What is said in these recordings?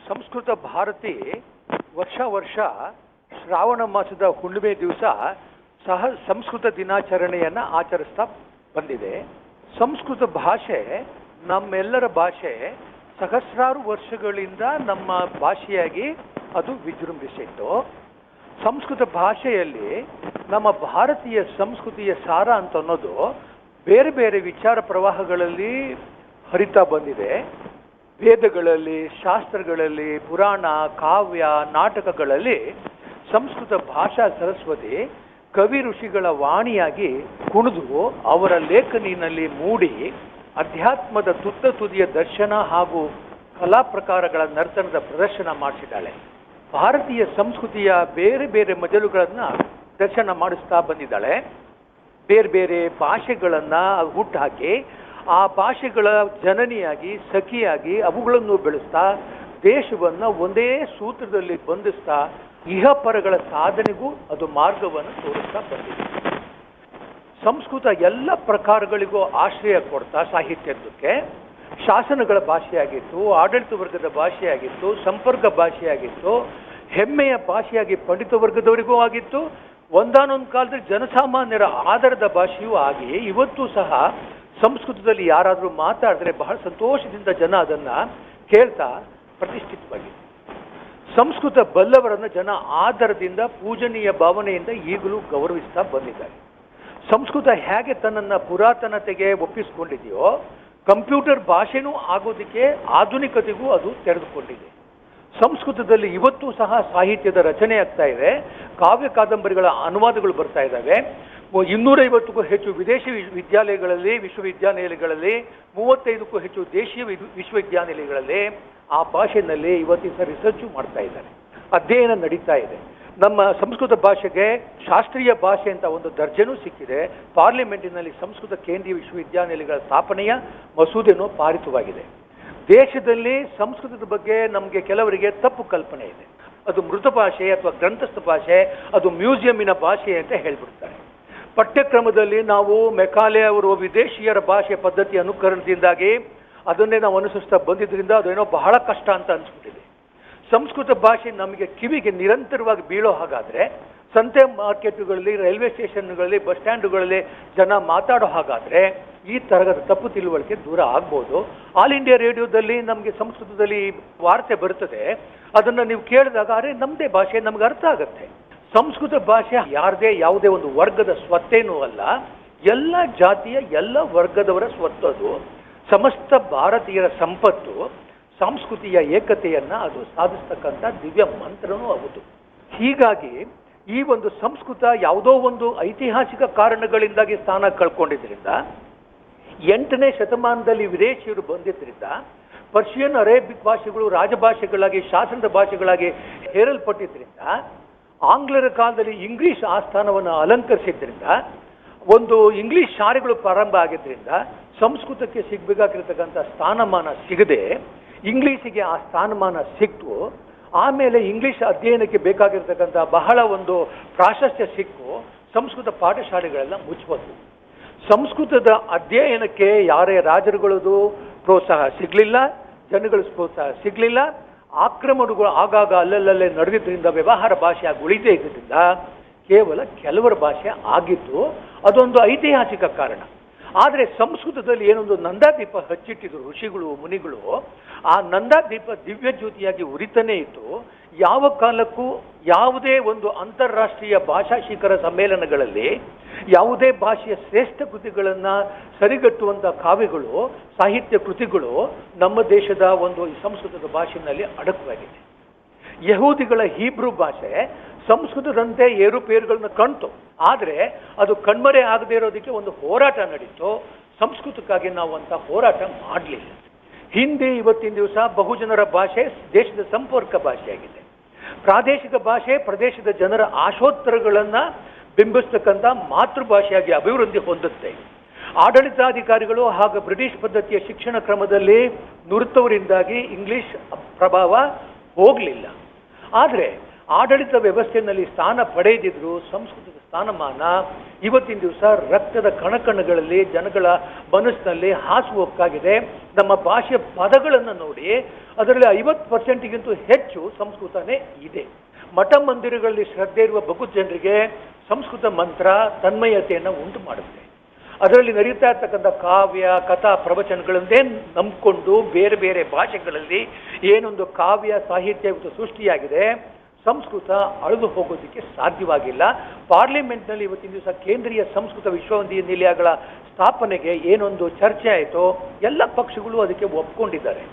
ಸಂಸ್ಕೃತ ಭಾರತಿ ವರ್ಷ ಶ್ರಾವಣ ಮಾಸದ ಹುಣ್ಣಿಮೆ ದಿವಸ ಸಂಸ್ಕೃತ ದಿನಾಚರಣೆಯನ್ನು ಆಚರಿಸ್ತಾ ಬಂದಿದೆ. ಸಂಸ್ಕೃತ ಭಾಷೆ ನಮ್ಮೆಲ್ಲರ ಭಾಷೆ. ಸಹಸ್ರಾರು ವರ್ಷಗಳಿಂದ ನಮ್ಮ ಭಾಷೆಯಾಗಿ ಅದು ವಿಜೃಂಭಿಸಿತ್ತು. ಸಂಸ್ಕೃತ ಭಾಷೆಯಲ್ಲಿ ನಮ್ಮ ಭಾರತೀಯ ಸಂಸ್ಕೃತಿಯ ಸಾರ ಅಂತ ಅನ್ನೋದು ಬೇರೆ ಬೇರೆ ವಿಚಾರ ಪ್ರವಾಹಗಳಲ್ಲಿ ಹರಿತಾ ಬಂದಿದೆ. ವೇದಗಳಲ್ಲಿ, ಶಾಸ್ತ್ರಗಳಲ್ಲಿ, ಪುರಾಣ, ಕಾವ್ಯ, ನಾಟಕಗಳಲ್ಲಿ ಸಂಸ್ಕೃತ ಭಾಷಾ ಸರಸ್ವತಿ ಕವಿ ಋಷಿಗಳ ವಾಣಿಯಾಗಿ ಕುಣಿದು ಅವರ ಲೇಖನಿನಲ್ಲಿ ಮೂಡಿ ಅಧ್ಯಾತ್ಮದ ತುತ್ತ ತುದಿಯ ದರ್ಶನ ಹಾಗೂ ಕಲಾ ಪ್ರಕಾರಗಳ ನರ್ತನದ ಪ್ರದರ್ಶನ ಮಾಡಿಸಿದ್ದಾಳೆ. ಭಾರತೀಯ ಸಂಸ್ಕೃತಿಯ ಬೇರೆ ಬೇರೆ ಮಜಲುಗಳನ್ನು ದರ್ಶನ ಮಾಡಿಸ್ತಾ ಬಂದಿದ್ದಾಳೆ. ಬೇರೆ ಬೇರೆ ಭಾಷೆಗಳನ್ನು ಹುಟ್ಟುಹಾಕಿ ಆ ಭಾಷೆಗಳ ಜನನಿಯಾಗಿ, ಸಖಿಯಾಗಿ ಅವುಗಳನ್ನು ಬೆಳೆಸ್ತಾ ದೇಶವನ್ನು ಒಂದೇ ಸೂತ್ರದಲ್ಲಿ ಬಂಧಿಸ್ತಾ ಇಹಪರಗಳ ಸಾಧನೆಗೂ ಅದು ಮಾರ್ಗವನ್ನು ತೋರಿಸ್ತಾ ಬಂದಿದೆ. ಸಂಸ್ಕೃತ ಎಲ್ಲ ಪ್ರಕಾರಗಳಿಗೂ ಆಶ್ರಯ ಕೊಡ್ತಾ ಸಾಹಿತ್ಯಕ್ಕೆ ಶಾಸನಗಳ ಭಾಷೆಯಾಗಿತ್ತು, ಆಡಳಿತ ವರ್ಗದ ಭಾಷೆಯಾಗಿತ್ತು, ಸಂಪರ್ಕ ಭಾಷೆಯಾಗಿತ್ತು, ಹೆಮ್ಮೆಯ ಭಾಷೆಯಾಗಿ ಪಂಡಿತ ವರ್ಗದವರಿಗೂ ಆಗಿತ್ತು, ಒಂದಾನೊಂದು ಕಾಲದಲ್ಲಿ ಜನಸಾಮಾನ್ಯರ ಆಧಾರದ ಭಾಷೆಯೂ ಆಗಿ ಇವತ್ತು ಸಹ ಸಂಸ್ಕೃತದಲ್ಲಿ ಯಾರಾದರೂ ಮಾತಾಡಿದ್ರೆ ಬಹಳ ಸಂತೋಷದಿಂದ ಜನ ಅದನ್ನು ಕೇಳ್ತಾ ಪ್ರತಿಷ್ಠಿತವಾಗಿದೆ. ಸಂಸ್ಕೃತ ಬಲ್ಲವರನ್ನು ಜನ ಆಧಾರದಿಂದ, ಪೂಜನೀಯ ಭಾವನೆಯಿಂದ ಈಗಲೂ ಗೌರವಿಸ್ತಾ ಬಂದಿದ್ದಾರೆ. ಸಂಸ್ಕೃತ ಹೇಗೆ ತನ್ನನ್ನು ಪುರಾತನತೆಗೆ ಒಪ್ಪಿಸಿಕೊಂಡಿದೆಯೋ ಕಂಪ್ಯೂಟರ್ ಭಾಷೆನೂ ಆಗೋದಕ್ಕೆ ಆಧುನಿಕತೆಗೂ ಅದು ತೆರೆದುಕೊಂಡಿದೆ. ಸಂಸ್ಕೃತದಲ್ಲಿ ಇವತ್ತು ಸಹ ಸಾಹಿತ್ಯದ ರಚನೆ ಆಗ್ತಾ ಇದೆ. ಕಾವ್ಯ ಕಾದಂಬರಿಗಳ ಅನುವಾದಗಳು ಬರ್ತಾ ಇದ್ದಾವೆ. 250ಕ್ಕೂ ಹೆಚ್ಚು ವಿದೇಶಿ ವಿದ್ಯಾಲಯಗಳಲ್ಲಿ, ವಿಶ್ವವಿದ್ಯಾನಿಲಯಗಳಲ್ಲಿ, 35ಕ್ಕೂ ಹೆಚ್ಚು ದೇಶೀಯ ವಿಶ್ವವಿದ್ಯಾನಿಲಯಗಳಲ್ಲಿ ಆ ಭಾಷೆಯಲ್ಲಿ ಇವತ್ತಿನ ರಿಸರ್ಚು ಮಾಡ್ತಾ ಇದ್ದಾರೆ. ಅಧ್ಯಯನ ನಡೀತಾ ಇದೆ. ನಮ್ಮ ಸಂಸ್ಕೃತ ಭಾಷೆಗೆ ಶಾಸ್ತ್ರೀಯ ಭಾಷೆ ಅಂತ ಒಂದು ದರ್ಜೆನೂ ಸಿಕ್ಕಿದೆ. ಪಾರ್ಲಿಮೆಂಟಿನಲ್ಲಿ ಸಂಸ್ಕೃತ ಕೇಂದ್ರೀಯ ವಿಶ್ವವಿದ್ಯಾನಿಲಯಗಳ ಸ್ಥಾಪನೆಯ ಮಸೂದೆನೂ ಪಾರಿತವಾಗಿದೆ. ದೇಶದಲ್ಲಿ ಸಂಸ್ಕೃತದ ಬಗ್ಗೆ ನಮಗೆ ಕೆಲವರಿಗೆ ತಪ್ಪು ಕಲ್ಪನೆ ಇದೆ. ಅದು ಮೃತ ಭಾಷೆ ಅಥವಾ ಗ್ರಂಥಸ್ಥ ಭಾಷೆ, ಅದು ಮ್ಯೂಸಿಯಂನ ಭಾಷೆ ಅಂತ ಹೇಳ್ಬಿಡ್ತಾರೆ. ಪಠ್ಯಕ್ರಮದಲ್ಲಿ ನಾವು ಮೆಕಾಲೆ ಅವರು ವಿದೇಶಿಯರ ಭಾಷೆ ಪದ್ಧತಿ ಅನುಕರಣದಿಂದಾಗಿ ಅದನ್ನೇ ನಾವು ಅನುಸರಿಸ್ತಾ ಬಂದಿದ್ದರಿಂದ ಅದೇನೋ ಬಹಳ ಕಷ್ಟ ಅಂತ ಅನಿಸ್ಬಿಟ್ಟಿದೆ. ಸಂಸ್ಕೃತ ಭಾಷೆ ನಮಗೆ ಕಿವಿಗೆ ನಿರಂತರವಾಗಿ ಬೀಳೋ ಹಾಗಾದರೆ, ಸಂತೆ ಮಾರ್ಕೆಟುಗಳಲ್ಲಿ, ರೈಲ್ವೆ ಸ್ಟೇಷನ್ಗಳಲ್ಲಿ, ಬಸ್ ಸ್ಟ್ಯಾಂಡುಗಳಲ್ಲಿ ಜನ ಮಾತಾಡೋ ಹಾಗಾದರೆ ಈ ತರಹದ ತಪ್ಪು ತಿಳುವಳಿಕೆ ದೂರ ಆಗ್ಬೋದು. ಆಲ್ ಇಂಡಿಯಾ ರೇಡಿಯೋದಲ್ಲಿ ನಮಗೆ ಸಂಸ್ಕೃತದಲ್ಲಿ ವಾರ್ತೆ ಬರ್ತದೆ. ಅದನ್ನು ನೀವು ಕೇಳಿದಾಗ ಅರೆ ನಮ್ಮದೇ ಭಾಷೆ ನಮ್ಗೆ ಅರ್ಥ ಆಗುತ್ತೆ. ಸಂಸ್ಕೃತ ಭಾಷೆ ಯಾರದೇ ಯಾವುದೇ ಒಂದು ವರ್ಗದ ಸ್ವತ್ತೇನೂ ಅಲ್ಲ, ಎಲ್ಲ ಜಾತಿಯ ಎಲ್ಲ ವರ್ಗದವರ ಸ್ವತ್ತು. ಅದು ಸಮಸ್ತ ಭಾರತೀಯರ ಸಂಪತ್ತು. ಸಂಸ್ಕೃತಿಯ ಏಕತೆಯನ್ನು ಅದು ಸಾಧಿಸ್ತಕ್ಕಂಥ ದಿವ್ಯ ಮಂತ್ರನೂ ಹೌದು. ಹೀಗಾಗಿ ಈ ಒಂದು ಸಂಸ್ಕೃತ ಯಾವುದೋ ಒಂದು ಐತಿಹಾಸಿಕ ಕಾರಣಗಳಿಂದಾಗಿ ಸ್ಥಾನ ಕಳ್ಕೊಂಡಿದ್ದರಿಂದ, 8ನೇ ಶತಮಾನದಲ್ಲಿ ವಿದೇಶಿಯರು ಬಂದಿದ್ದರಿಂದ, ಪರ್ಷಿಯನ್, ಅರೇಬಿಕ್ ಭಾಷೆಗಳು ರಾಜಭಾಷೆಗಳಾಗಿ, ಶಾಸನದ ಭಾಷೆಗಳಾಗಿ ಹೇರಲ್ಪಟ್ಟಿದ್ದರಿಂದ, ಆಂಗ್ಲರ ಕಾಲದಲ್ಲಿ ಇಂಗ್ಲಿಷ್ ಆ ಸ್ಥಾನವನ್ನು ಅಲಂಕರಿಸಿದ್ರಿಂದ, ಒಂದು ಇಂಗ್ಲಿಷ್ ಶಾಲೆಗಳು ಪ್ರಾರಂಭ ಆಗಿದ್ದರಿಂದ ಸಂಸ್ಕೃತಕ್ಕೆ ಸಿಗಬೇಕಾಗಿರ್ತಕ್ಕಂಥ ಸ್ಥಾನಮಾನ ಸಿಗದೆ ಇಂಗ್ಲೀಷಿಗೆ ಆ ಸ್ಥಾನಮಾನ ಸಿಕ್ತು. ಆಮೇಲೆ ಇಂಗ್ಲಿಷ್ ಅಧ್ಯಯನಕ್ಕೆ ಬೇಕಾಗಿರ್ತಕ್ಕಂಥ ಬಹಳ ಒಂದು ಪ್ರಾಶಸ್ತ್ಯ ಸಿಕ್ಕು ಸಂಸ್ಕೃತ ಪಾಠಶಾಲೆಗಳೆಲ್ಲ ಮುಚ್ಚಬಹುದು. ಸಂಸ್ಕೃತದ ಅಧ್ಯಯನಕ್ಕೆ ಯಾರೇ ರಾಜರುಗಳದು ಪ್ರೋತ್ಸಾಹ ಸಿಗಲಿಲ್ಲ, ಜನಗಳ ಪ್ರೋತ್ಸಾಹ ಸಿಗಲಿಲ್ಲ. ಆಕ್ರಮಣಗಳು ಆಗಾಗ ಅಲ್ಲಲ್ಲೇ ನಡೆದಿದ್ದರಿಂದ ವ್ಯವಹಾರ ಭಾಷೆಯಾಗಿ ಉಳಿದೇ ಇದ್ದರಿಂದ ಕೇವಲ ಕೆಲವರ ಭಾಷೆ ಆಗಿದ್ದು ಅದೊಂದು ಐತಿಹಾಸಿಕ ಕಾರಣ. ಆದರೆ ಸಂಸ್ಕೃತದಲ್ಲಿ ಏನೊಂದು ನಂದಾದೀಪ ಹಚ್ಚಿಟ್ಟಿದ್ರು ಋಷಿಗಳು, ಮುನಿಗಳು. ಆ ನಂದಾದೀಪ ದಿವ್ಯ ಜ್ಯೋತಿಯಾಗಿ ಉರಿತಾನೇ ಇತ್ತು. ಯಾವ ಕಾಲಕ್ಕೂ ಯಾವುದೇ ಒಂದು ಅಂತಾರಾಷ್ಟ್ರೀಯ ಭಾಷಾ ಶಿಖರ ಸಮ್ಮೇಳನಗಳಲ್ಲಿ ಯಾವುದೇ ಭಾಷೆಯ ಶ್ರೇಷ್ಠ ಕೃತಿಗಳನ್ನು ಸರಿಗಟ್ಟುವಂಥ ಕಾವ್ಯಗಳು, ಸಾಹಿತ್ಯ ಕೃತಿಗಳು ನಮ್ಮ ದೇಶದ ಒಂದು ಸಂಸ್ಕೃತದ ಭಾಷೆಯಲ್ಲಿ ಅಡಕವಾಗಿದೆ. ಯಹೂದಿಗಳ ಹೀಬ್ರೂ ಭಾಷೆ ಸಂಸ್ಕೃತದಂತೆ ಏರುಪೇರುಗಳನ್ನ ಕಾಣ್ತು. ಆದರೆ ಅದು ಕಣ್ಮರೆ ಆಗದೇ ಇರೋದಕ್ಕೆ ಒಂದು ಹೋರಾಟ ನಡೀತು. ಸಂಸ್ಕೃತಕ್ಕಾಗಿ ನಾವು ಅಂತ ಹೋರಾಟ ಮಾಡಲಿಲ್ಲ. ಹಿಂದಿ ಇವತ್ತಿನ ದಿವಸ ಬಹುಜನರ ಭಾಷೆ, ದೇಶದ ಸಂಪರ್ಕ ಭಾಷೆಯಾಗಿದೆ. ಪ್ರಾದೇಶಿಕ ಭಾಷೆ ಪ್ರದೇಶದ ಜನರ ಆಶೋತ್ತರಗಳನ್ನು ಬಿಂಬಿಸ್ತಕ್ಕಂಥ ಮಾತೃಭಾಷೆಯಾಗಿ ಅಭಿವೃದ್ಧಿ ಹೊಂದುತ್ತೆ. ಆಡಳಿತಾಧಿಕಾರಿಗಳು ಹಾಗೂ ಬ್ರಿಟಿಷ್ ಪದ್ಧತಿಯ ಶಿಕ್ಷಣ ಕ್ರಮದಲ್ಲಿ ನುರಿತವರಿಂದಾಗಿ ಇಂಗ್ಲಿಷ್ ಪ್ರಭಾವ ಹೋಗಲಿಲ್ಲ. ಆದರೆ ಆಡಳಿತ ವ್ಯವಸ್ಥೆಯಲ್ಲಿ ಸ್ಥಾನ ಪಡೆಯದಿದ್ರು ಸಂಸ್ಕೃತದ ಸ್ಥಾನಮಾನ ಇವತ್ತಿನ ದಿವಸ ರಕ್ತದ ಕಣಕಣಗಳಲ್ಲಿ ಜನಗಳ ಮನಸ್ಸಿನಲ್ಲಿ ಹಾಸುಹೊಕ್ಕಾಗಿದೆ. ನಮ್ಮ ಭಾಷೆಯ ಪದಗಳನ್ನು ನೋಡಿ ಅದರಲ್ಲಿ 50%ಗಿಂತ ಹೆಚ್ಚು ಸಂಸ್ಕೃತನೇ ಇದೆ. ಮಠ ಮಂದಿರಗಳಲ್ಲಿ ಶ್ರದ್ಧೆ ಇರುವ ಬಹು ಜನರಿಗೆ ಸಂಸ್ಕೃತ ಮಂತ್ರ ತನ್ಮಯತೆಯನ್ನು ಉಂಟು ಮಾಡುತ್ತೆ. ಅದರಲ್ಲಿ ನಡೀತಾ ಇರ್ತಕ್ಕಂಥ ಕಾವ್ಯ ಕಥಾ ಪ್ರವಚನಗಳನ್ನೇ ನಂಬಿಕೊಂಡು ಬೇರೆ ಬೇರೆ ಭಾಷೆಗಳಲ್ಲಿ ಏನೊಂದು ಕಾವ್ಯ ಸಾಹಿತ್ಯ ಸೃಷ್ಟಿಯಾಗಿದೆ, ಸಂಸ್ಕೃತ ಅಳಿದು ಹೋಗೋದಕ್ಕೆ ಸಾಧ್ಯವಾಗಿಲ್ಲ. ಪಾರ್ಲಿಮೆಂಟ್ನಲ್ಲಿ ಇವತ್ತಿನ ದಿವಸ ಕೇಂದ್ರೀಯ ಸಂಸ್ಕೃತ ವಿಶ್ವವಿದ್ಯಾನಿಲಯಗಳ ಸ್ಥಾಪನೆಗೆ ಏನೊಂದು ಚರ್ಚೆ ಆಯಿತೋ ಎಲ್ಲ ಪಕ್ಷಗಳು ಅದಕ್ಕೆ ಒಪ್ಕೊಂಡಿದ್ದಾರೆ.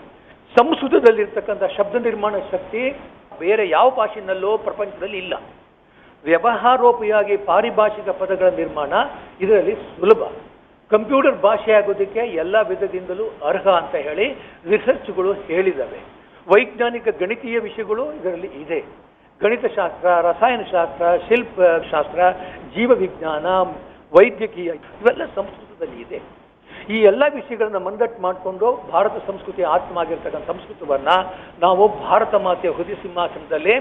ಸಂಸ್ಕೃತದಲ್ಲಿರ್ತಕ್ಕಂಥ ಶಬ್ದ ನಿರ್ಮಾಣ ಶಕ್ತಿ ಬೇರೆ ಯಾವ ಭಾಷೆನಲ್ಲೋ ಪ್ರಪಂಚದಲ್ಲಿ ಇಲ್ಲ. ವ್ಯವಹಾರೋಪಯೋಗಿ ಪಾರಿಭಾಷಿಕ ಪದಗಳ ನಿರ್ಮಾಣ ಇದರಲ್ಲಿ ಸುಲಭ. ಕಂಪ್ಯೂಟರ್ ಭಾಷೆ ಆಗೋದಕ್ಕೆ ಎಲ್ಲ ವಿಧದಿಂದಲೂ ಅರ್ಹ ಅಂತ ಹೇಳಿ ರಿಸರ್ಚ್ಗಳು ಹೇಳಿದ್ದಾವೆ. ವೈಜ್ಞಾನಿಕ ಗಣಿತೀಯ ವಿಷಯಗಳು ಇದರಲ್ಲಿ ಇದೆ. ಗಣಿತಶಾಸ್ತ್ರ, ರಸಾಯನಶಾಸ್ತ್ರ, ಶಿಲ್ಪಶಾಸ್ತ್ರ, ಜೀವವಿಜ್ಞಾನ, ವೈದ್ಯಕೀಯ ಇವೆಲ್ಲ ಸಂಸ್ಕೃತದಲ್ಲಿ ಇದೆ. ಈ ಎಲ್ಲ ವಿಷಯಗಳನ್ನ ಮಂದಟ್ಟು ಮಾಡಿಕೊಂಡು ಭಾರತ ಸಂಸ್ಕೃತಿ ಆತ್ಮ ಆಗಿರ್ತಕ್ಕಂಥ ಸಂಸ್ಕೃತವನ್ನು ನಾವು ಭಾರತ ಮಾತೆಯ ಹೃದಯ ಸಿಂಹಾಸನದಲ್ಲಿ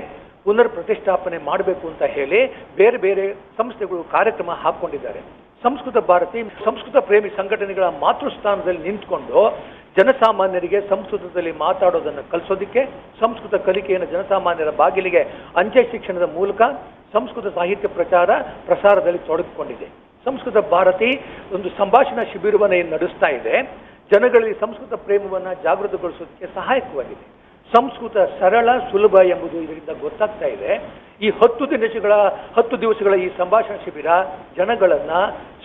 ಪುನರ್ ಪ್ರತಿಷ್ಠಾಪನೆ ಮಾಡಬೇಕು ಅಂತ ಹೇಳಿ ಬೇರೆ ಬೇರೆ ಸಂಸ್ಥೆಗಳು ಕಾರ್ಯಕ್ರಮ ಹಾಕ್ಕೊಂಡಿದ್ದಾರೆ. ಸಂಸ್ಕೃತ ಭಾರತಿ ಸಂಸ್ಕೃತ ಪ್ರೇಮಿ ಸಂಘಟನೆಗಳ ಮಾತೃಸ್ಥಾನದಲ್ಲಿ ನಿಂತ್ಕೊಂಡು ಜನಸಾಮಾನ್ಯರಿಗೆ ಸಂಸ್ಕೃತದಲ್ಲಿ ಮಾತಾಡೋದನ್ನು ಕಲಿಸೋದಕ್ಕೆ, ಸಂಸ್ಕೃತ ಕಲಿಕೆಯನ್ನು ಜನಸಾಮಾನ್ಯರ ಬಾಗಿಲಿಗೆ ಅಂಚೆ ಶಿಕ್ಷಣದ ಮೂಲಕ ಸಂಸ್ಕೃತ ಸಾಹಿತ್ಯ ಪ್ರಸಾರದಲ್ಲಿ ತೊಡಗಿಕೊಂಡಿದೆ. ಸಂಸ್ಕೃತ ಭಾರತಿ ಒಂದು ಸಂಭಾಷಣಾ ಶಿಬಿರವನ್ನು ನಡೆಸ್ತಾ ಇದೆ. ಜನಗಳಲ್ಲಿ ಸಂಸ್ಕೃತ ಪ್ರೇಮವನ್ನು ಜಾಗೃತಗೊಳಿಸೋದಕ್ಕೆ ಸಹಾಯಕವಾಗಿದೆ. ಸಂಸ್ಕೃತ ಸರಳ ಸುಲಭ ಎಂಬುದು ಇದರಿಂದ ಗೊತ್ತಾಗ್ತಾ ಇದೆ. ಈ 10 ದಿವಸಗಳ ಈ ಸಂಭಾಷಣಾ ಶಿಬಿರ ಜನಗಳನ್ನ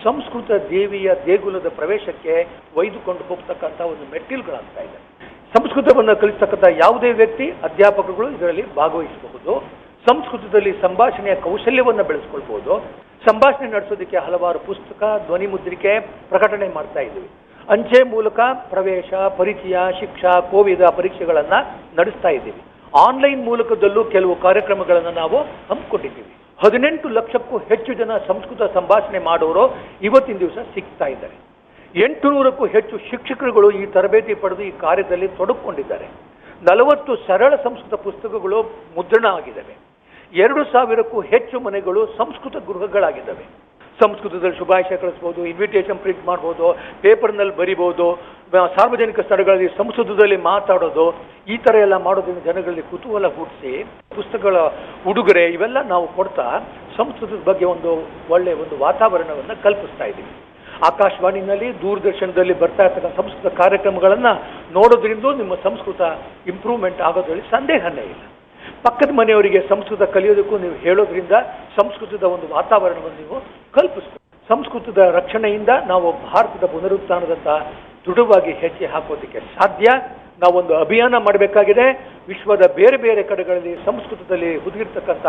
ಸಂಸ್ಕೃತ ದೇವಿಯ ದೇಗುಲದ ಪ್ರವೇಶಕ್ಕೆ ಒಯ್ದುಕೊಂಡು ಹೋಗ್ತಕ್ಕಂಥ ಒಂದು ಮೆಟ್ಟಿಲುಗಳಾಗ್ತಾ ಇದೆ. ಸಂಸ್ಕೃತವನ್ನು ಕಲಿಸ್ತಕ್ಕಂಥ ಯಾವುದೇ ವ್ಯಕ್ತಿ, ಅಧ್ಯಾಪಕರುಗಳು ಇದರಲ್ಲಿ ಭಾಗವಹಿಸಬಹುದು. ಸಂಸ್ಕೃತದಲ್ಲಿ ಸಂಭಾಷಣೆಯ ಕೌಶಲ್ಯವನ್ನು ಬೆಳೆಸ್ಕೊಳ್ಬಹುದು. ಸಂಭಾಷಣೆ ನಡೆಸೋದಕ್ಕೆ ಹಲವಾರು ಪುಸ್ತಕ, ಧ್ವನಿ ಮುದ್ರಿಕೆ ಪ್ರಕಟಣೆ ಮಾಡ್ತಾ ಇದ್ದೀವಿ. ಅಂಚೆ ಮೂಲಕ ಪ್ರವೇಶ, ಪರಿಚಯ, ಶಿಕ್ಷಾ, ಕೋವಿದ ಪರೀಕ್ಷೆಗಳನ್ನು ನಡೆಸ್ತಾ ಇದ್ದೀವಿ. ಆನ್ಲೈನ್ ಮೂಲಕದಲ್ಲೂ ಕೆಲವು ಕಾರ್ಯಕ್ರಮಗಳನ್ನು ನಾವು ಹಮ್ಮಿಕೊಂಡಿದ್ದೀವಿ. 18 ಲಕ್ಷಕ್ಕೂ ಹೆಚ್ಚು ಜನ ಸಂಸ್ಕೃತ ಸಂಭಾಷಣೆ ಮಾಡೋರು ಇವತ್ತಿನ ದಿವಸ ಸಿಗ್ತಾ ಇದ್ದಾರೆ. 800ಕ್ಕೂ ಹೆಚ್ಚು ಶಿಕ್ಷಕರುಗಳು ಈ ತರಬೇತಿ ಪಡೆದು ಈ ಕಾರ್ಯದಲ್ಲಿ ತೊಡಗಿಕೊಂಡಿದ್ದಾರೆ. 40 ಸರಳ ಸಂಸ್ಕೃತ ಪುಸ್ತಕಗಳು ಮುದ್ರಣ ಆಗಿದ್ದಾವೆ. 2000ಕ್ಕೂ ಹೆಚ್ಚು ಮನೆಗಳು ಸಂಸ್ಕೃತ ಗೃಹಗಳಾಗಿದ್ದಾವೆ. ಸಂಸ್ಕೃತದಲ್ಲಿ ಶುಭಾಶಯ ಕಳಿಸ್ಬೋದು, ಇನ್ವಿಟೇಷನ್ ಪ್ರಿಂಟ್ ಮಾಡ್ಬೋದು, ಪೇಪರ್ನಲ್ಲಿ ಬರಿಬೋದು, ಸಾರ್ವಜನಿಕ ಸ್ಥಳಗಳಲ್ಲಿ ಸಂಸ್ಕೃತದಲ್ಲಿ ಮಾತಾಡೋದು, ಈ ಥರ ಎಲ್ಲ ಮಾಡೋದ್ರಿಂದ ಜನಗಳಲ್ಲಿ ಕುತೂಹಲ ಹುಟ್ಟಿಸಿ ಪುಸ್ತಕಗಳ ಉಡುಗೊರೆ ಇವೆಲ್ಲ ನಾವು ಕೊಡ್ತಾ ಸಂಸ್ಕೃತದ ಬಗ್ಗೆ ಒಂದು ವಾತಾವರಣವನ್ನು ಕಲ್ಪಿಸ್ತಾ ಇದ್ದೀವಿ. ಆಕಾಶವಾಣಿನಲ್ಲಿ, ದೂರದರ್ಶನದಲ್ಲಿ ಬರ್ತಾ ಇರ್ತಕ್ಕಂಥ ಸಂಸ್ಕೃತ ಕಾರ್ಯಕ್ರಮಗಳನ್ನು ನೋಡೋದ್ರಿಂದ ನಿಮ್ಮ ಸಂಸ್ಕೃತ ಇಂಪ್ರೂವ್ಮೆಂಟ್ ಆಗೋದ್ರಲ್ಲಿ ಸಂದೇಹನೇ ಇಲ್ಲ. ಪಕ್ಕದ ಮನೆಯವರಿಗೆ ಸಂಸ್ಕೃತ ಕಲಿಯೋದಕ್ಕೂ ನೀವು ಹೇಳೋದ್ರಿಂದ ಸಂಸ್ಕೃತದ ಒಂದು ವಾತಾವರಣವನ್ನು ನೀವು ಕಲ್ಪಿಸ್ತೀವಿ. ಸಂಸ್ಕೃತದ ರಕ್ಷಣೆಯಿಂದ ನಾವು ಭಾರತದ ಪುನರುತ್ಥಾನದಂತ ದೃಢವಾಗಿ ಹೆಜ್ಜೆ ಹಾಕೋದಕ್ಕೆ ಸಾಧ್ಯ. ನಾವೊಂದು ಅಭಿಯಾನ ಮಾಡಬೇಕಾಗಿದೆ. ವಿಶ್ವದ ಬೇರೆ ಬೇರೆ ಕಡೆಗಳಲ್ಲಿ ಸಂಸ್ಕೃತದಲ್ಲಿ ಹುದುಗಿರ್ತಕ್ಕಂಥ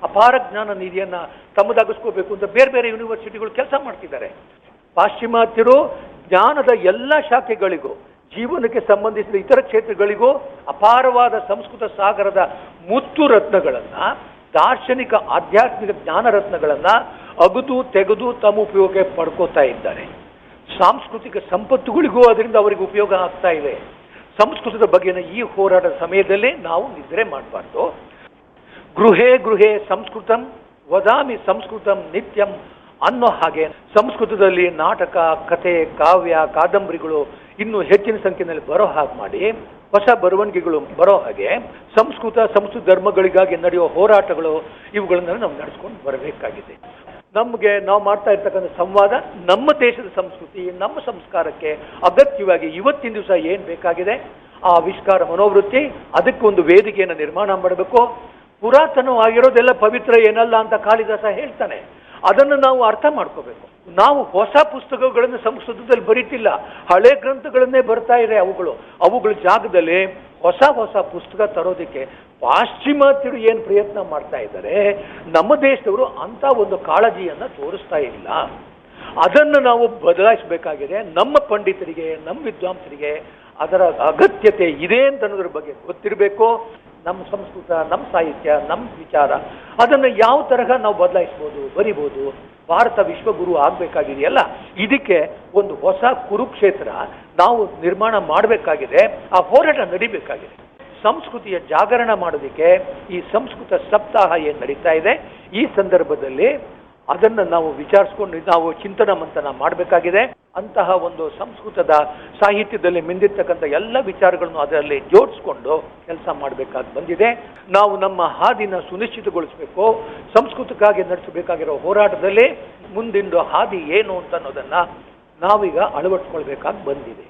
ಅಪಾರ ಜ್ಞಾನ ನಿಧಿಯನ್ನು ತಮ್ಮದಾಗಿಸ್ಕೋಬೇಕು ಅಂತ ಬೇರೆ ಬೇರೆ ಯೂನಿವರ್ಸಿಟಿಗಳು ಕೆಲಸ ಮಾಡ್ತಿದ್ದಾರೆ. ಪಾಶ್ಚಿಮಾತ್ಯರು ಜ್ಞಾನದ ಎಲ್ಲ ಶಾಖೆಗಳಿಗೂ, ಜೀವನಕ್ಕೆ ಸಂಬಂಧಿಸಿದ ಇತರ ಕ್ಷೇತ್ರಗಳಿಗೂ ಅಪಾರವಾದ ಸಂಸ್ಕೃತ ಸಾಗರದ ಮುತ್ತು ರತ್ನಗಳನ್ನು, ದಾರ್ಶನಿಕ ಆಧ್ಯಾತ್ಮಿಕ ಜ್ಞಾನ ರತ್ನಗಳನ್ನು ಅಗದು ತೆಗೆದು ತಮ್ಮ ಉಪಯೋಗ ಪಡ್ಕೋತಾ ಇದ್ದಾರೆ. ಸಾಂಸ್ಕೃತಿಕ ಸಂಪತ್ತುಗಳಿಗೂ ಅದರಿಂದ ಅವರಿಗೆ ಉಪಯೋಗ ಆಗ್ತಾ ಇದೆ. ಸಂಸ್ಕೃತದ ಬಗೆನ ಈ ಹೋರಾಟದ ಸಮಯದಲ್ಲಿ ನಾವು ನಿದ್ರೆ ಮಾಡಬಾರ್ದು. ಗೃಹೇ ಗೃಹೇ ಸಂಸ್ಕೃತಂ ವದಾಮಿ ಸಂಸ್ಕೃತಂ ನಿತ್ಯಂ ಅನ್ನೋ ಹಾಗೆ ಸಂಸ್ಕೃತದಲ್ಲಿ ನಾಟಕ, ಕಥೆ, ಕಾವ್ಯ, ಕಾದಂಬರಿಗಳು ಇನ್ನೂ ಹೆಚ್ಚಿನ ಸಂಖ್ಯೆಯಲ್ಲಿ ಬರೋ ಹಾಗೆ ಮಾಡಿ, ಹೊಸ ಬರವಣಿಗೆಗಳು ಬರೋ ಹಾಗೆ ಸಂಸ್ಕೃತ ಧರ್ಮಗಳಿಗಾಗಿ ನಡೆಯುವ ಹೋರಾಟಗಳು ಇವುಗಳನ್ನು ನಾವು ನಡೆಸ್ಕೊಂಡು ಬರಬೇಕಾಗಿದೆ. ನಾವು ಮಾಡ್ತಾ ಇರ್ತಕ್ಕಂಥ ಸಂವಾದ ನಮ್ಮ ದೇಶದ ಸಂಸ್ಕೃತಿ, ನಮ್ಮ ಸಂಸ್ಕಾರಕ್ಕೆ ಅಗತ್ಯವಾಗಿ ಇವತ್ತಿನ ದಿವಸ ಏನು ಬೇಕಾಗಿದೆ ಆ ಆವಿಷ್ಕಾರ ಮನೋವೃತ್ತಿ, ಅದಕ್ಕೊಂದು ವೇದಿಕೆಯನ್ನು ನಿರ್ಮಾಣ ಮಾಡಬೇಕು. ಪುರಾತನವಾಗಿರೋದೆಲ್ಲ ಪವಿತ್ರ ಏನಲ್ಲ ಅಂತ ಕಾಳಿದಾಸ ಹೇಳ್ತಾನೆ. ಅದನ್ನು ನಾವು ಅರ್ಥ ಮಾಡ್ಕೋಬೇಕು. ನಾವು ಹೊಸ ಪುಸ್ತಕಗಳನ್ನು ಸಂಸ್ಕೃತದಲ್ಲಿ ಬರೀತಿಲ್ಲ, ಹಳೆ ಗ್ರಂಥಗಳನ್ನೇ ಬರ್ತಾ ಇದೆ. ಅವುಗಳ ಜಾಗದಲ್ಲಿ ಹೊಸ ಪುಸ್ತಕ ತರೋದಕ್ಕೆ ಪಾಶ್ಚಿಮಾತ್ಯರು ಏನು ಪ್ರಯತ್ನ ಮಾಡ್ತಾ ಇದ್ದಾರೆ, ನಮ್ಮ ದೇಶದವರು ಅಂತ ಒಂದು ಕಾಳಜಿಯನ್ನು ತೋರಿಸ್ತಾ ಇಲ್ಲ. ಅದನ್ನು ನಾವು ಬದಲಾಯಿಸಬೇಕಾಗಿದೆ. ನಮ್ಮ ಪಂಡಿತರಿಗೆ, ನಮ್ಮ ವಿದ್ವಾಂಸರಿಗೆ ಅದರ ಅಗತ್ಯತೆ ಇದೆ ಅಂತ ಅನ್ನೋದ್ರ ಬಗ್ಗೆ ಗೊತ್ತಿರಬೇಕು. ನಮ್ಮ ಸಂಸ್ಕೃತ, ನಮ್ಮ ಸಾಹಿತ್ಯ, ನಮ್ಮ ವಿಚಾರ ಅದನ್ನು ಯಾವ ತರಹ ನಾವು ಬದಲಾಯಿಸ್ಬೋದು, ಬರಿಬೋದು. ಭಾರತ ವಿಶ್ವಗುರು ಆಗಬೇಕಾಗಿದೆಯಲ್ಲ, ಇದಕ್ಕೆ ಒಂದು ಹೊಸ ಕುರುಕ್ಷೇತ್ರ ನಾವು ನಿರ್ಮಾಣ ಮಾಡಬೇಕಾಗಿದೆ. ಆ ಹೋರಾಟ ನಡಿಬೇಕಾಗಿದೆ. ಸಂಸ್ಕೃತಿಯ ಜಾಗರಣ ಮಾಡೋದಕ್ಕೆ ಈ ಸಂಸ್ಕೃತ ಸಪ್ತಾಹ ಏನು ನಡೀತಾ ಇದೆ, ಈ ಸಂದರ್ಭದಲ್ಲಿ ಅದನ್ನು ನಾವು ವಿಚಾರಿಸ್ಕೊಂಡು ನಾವು ಚಿಂತನ ಮಂಥನ ಮಾಡಬೇಕಾಗಿದೆ. ಅಂತಹ ಒಂದು ಸಂಸ್ಕೃತದ ಸಾಹಿತ್ಯದಲ್ಲಿ ಮಿಂದಿರ್ತಕ್ಕಂಥ ಎಲ್ಲ ವಿಚಾರಗಳನ್ನು ಅದರಲ್ಲಿ ಜೋಡಿಸ್ಕೊಂಡು ಕೆಲಸ ಮಾಡಬೇಕಾಗಿ ಬಂದಿದೆ. ನಾವು ನಮ್ಮ ಹಾದಿನ ಸುನಿಶ್ಚಿತಗೊಳಿಸಬೇಕು. ಸಂಸ್ಕೃತಕ್ಕಾಗಿ ನಡೆಸಬೇಕಾಗಿರೋ ಹೋರಾಟದಲ್ಲಿ ಮುಂದಿನ ಹಾದಿ ಏನು ಅಂತ ಅನ್ನೋದನ್ನು ನಾವೀಗ ಅಳವಡಿಸ್ಕೊಳ್ಬೇಕಾಗಿ ಬಂದಿದೆ.